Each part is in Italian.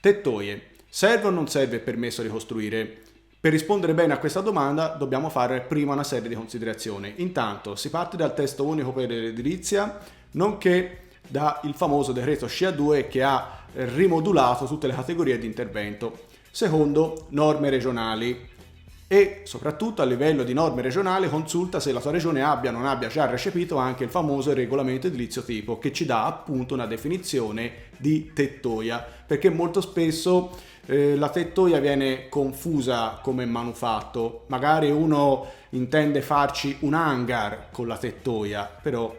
Tettoie. Serve o non serve il permesso di costruire? Per rispondere bene a questa domanda dobbiamo fare prima una serie di considerazioni. Intanto si parte dal testo unico per l'edilizia, nonché dal famoso decreto SCIA 2 che ha rimodulato tutte le categorie di intervento. Secondo, norme regionali. E soprattutto a livello di norme regionali consulta se la tua regione abbia o non abbia già recepito anche il famoso regolamento edilizio tipo, che ci dà appunto una definizione di tettoia, perché molto spesso la tettoia viene confusa come manufatto. Magari uno intende farci un hangar con la tettoia, però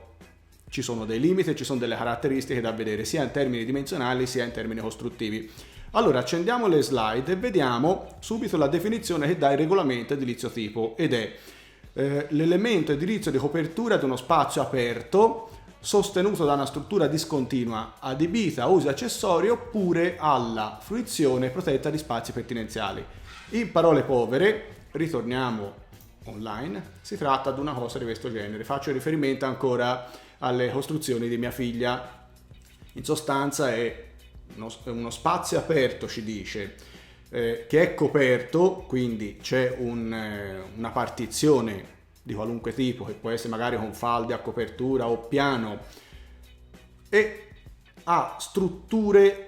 ci sono dei limiti, ci sono delle caratteristiche da vedere sia in termini dimensionali sia in termini costruttivi. Allora accendiamo le slide e vediamo subito la definizione che dà il regolamento edilizio tipo, ed è l'elemento edilizio di copertura di uno spazio aperto sostenuto da una struttura discontinua adibita a uso accessorio oppure alla fruizione protetta di spazi pertinenziali. In parole povere, ritorniamo online, si tratta di una cosa di questo genere. Faccio riferimento ancora alle costruzioni di mia figlia. In sostanza è uno spazio aperto, ci dice, che è coperto, quindi c'è una partizione di qualunque tipo, che può essere magari con falde a copertura o piano, e ha strutture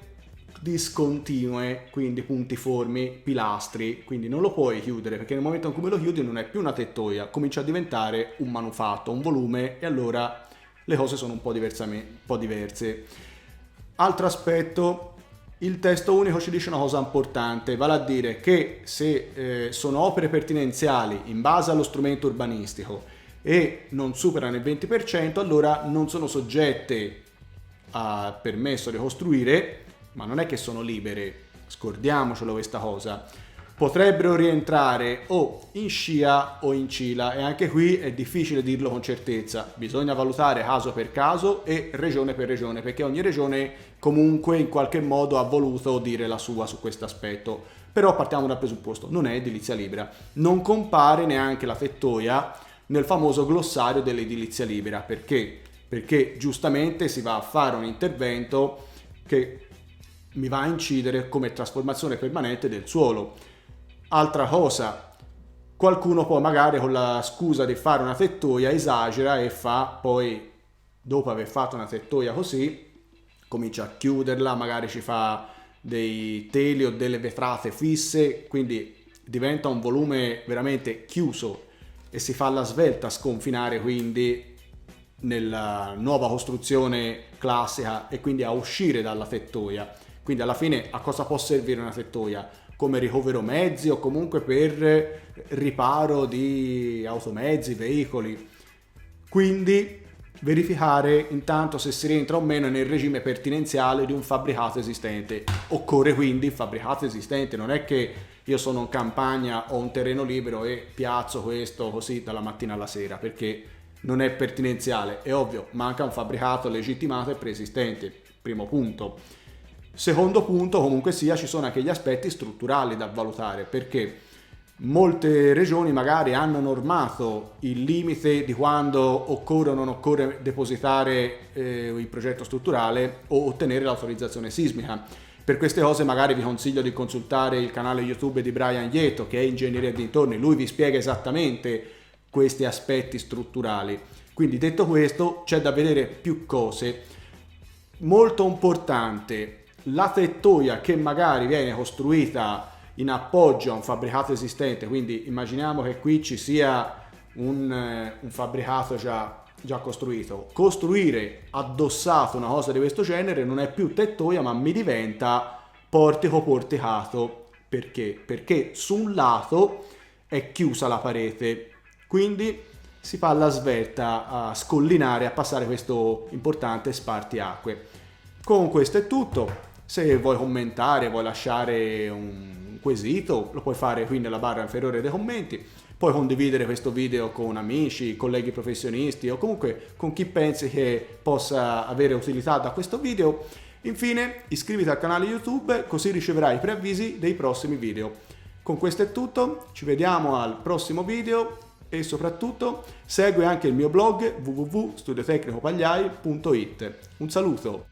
discontinue, quindi puntiformi, pilastri, quindi non lo puoi chiudere, perché nel momento in cui lo chiudi non è più una tettoia, comincia a diventare un manufatto, un volume, e allora le cose sono un po' diverse. Altro aspetto, il testo unico ci dice una cosa importante, vale a dire che se sono opere pertinenziali in base allo strumento urbanistico e non superano il 20%, allora non sono soggette a permesso di costruire, ma non è che sono libere, scordiamocelo questa cosa. Potrebbero rientrare o in SCIA o in CILA, e anche qui è difficile dirlo con certezza, bisogna valutare caso per caso e regione per regione, perché ogni regione comunque in qualche modo ha voluto dire la sua su questo aspetto. Però partiamo dal presupposto, non è edilizia libera, non compare neanche la tettoia nel famoso glossario dell'edilizia libera. Perché? Perché giustamente si va a fare un intervento che mi va a incidere come trasformazione permanente del suolo. Altra cosa, qualcuno poi magari con la scusa di fare una tettoia esagera e fa poi, dopo aver fatto una tettoia così, comincia a chiuderla, magari ci fa dei teli o delle vetrate fisse, quindi diventa un volume veramente chiuso e si fa alla svelta sconfinare quindi nella nuova costruzione classica e quindi a uscire dalla tettoia. Quindi alla fine a cosa può servire una tettoia? Come ricovero mezzi o comunque per riparo di automezzi, veicoli. Quindi verificare intanto se si rientra o meno nel regime pertinenziale di un fabbricato esistente. Occorre quindi il fabbricato esistente, non è che io sono in campagna, ho un terreno libero e piazzo questo così dalla mattina alla sera, perché non è pertinenziale. È ovvio, manca un fabbricato legittimato e preesistente, primo punto. Secondo punto, comunque sia, ci sono anche gli aspetti strutturali da valutare, perché molte regioni magari hanno normato il limite di quando occorre o non occorre depositare il progetto strutturale o ottenere l'autorizzazione sismica. Per queste cose magari vi consiglio di consultare il canale YouTube di Brian Lieto, che è Ingegneria e dintorni, lui vi spiega esattamente questi aspetti strutturali. Quindi detto questo, c'è da vedere più cose. Molto importante, la tettoia che magari viene costruita in appoggio a un fabbricato esistente, quindi immaginiamo che qui ci sia un fabbricato già costruito. Costruire addossato una cosa di questo genere non è più tettoia, ma mi diventa portico porticato. Perché? Perché su un lato è chiusa la parete, quindi si fa alla svelta a scollinare, a passare questo importante spartiacque. Con questo è tutto. Se vuoi commentare, vuoi lasciare un quesito, lo puoi fare qui nella barra inferiore dei commenti. Puoi condividere questo video con amici, colleghi professionisti o comunque con chi pensi che possa avere utilità da questo video. Infine, iscriviti al canale YouTube, così riceverai i preavvisi dei prossimi video. Con questo è tutto, ci vediamo al prossimo video e soprattutto segui anche il mio blog www.studiotecnicopagliai.it. Un saluto!